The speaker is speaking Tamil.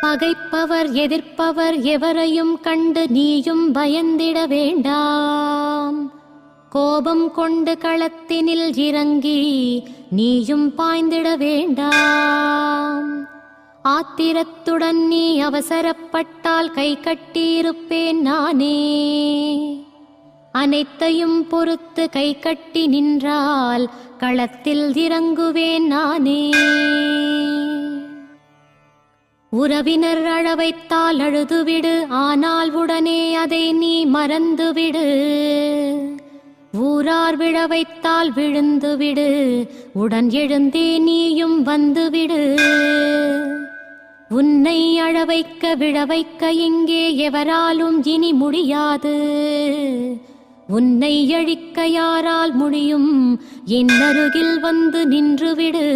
பகைப்பவர் எதிர்ப்பவர் எவரையும் கண்டு நீயும் பயந்திட வேண்டாம். கோபம் கொண்டு களத்தினில் இறங்கி நீயும் பாய்ந்திட வேண்டாம். ஆத்திரத்துடன் நீ அவசரப்பட்டால் கை கட்டியிருப்பேன் நானே. அனைத்தையும் பொறுத்து கை கட்டி நின்றால் களத்தில் இறங்குவேன் நானே. உறவினர் அழவைத்தால் அழுதுவிடு, ஆனால் உடனே அதை நீ மறந்துவிடு. ஊரார் விழ வைத்தால் விழுந்துவிடு, உடன் எழுந்தே நீயும் வந்துவிடு. உன்னை அழவைக்க விழவைக்க இங்கே எவராலும் இனி முடியாது. உன்னை அழிக்க யாரால் முடியும்? என் அருகில் வந்து நின்றுவிடு.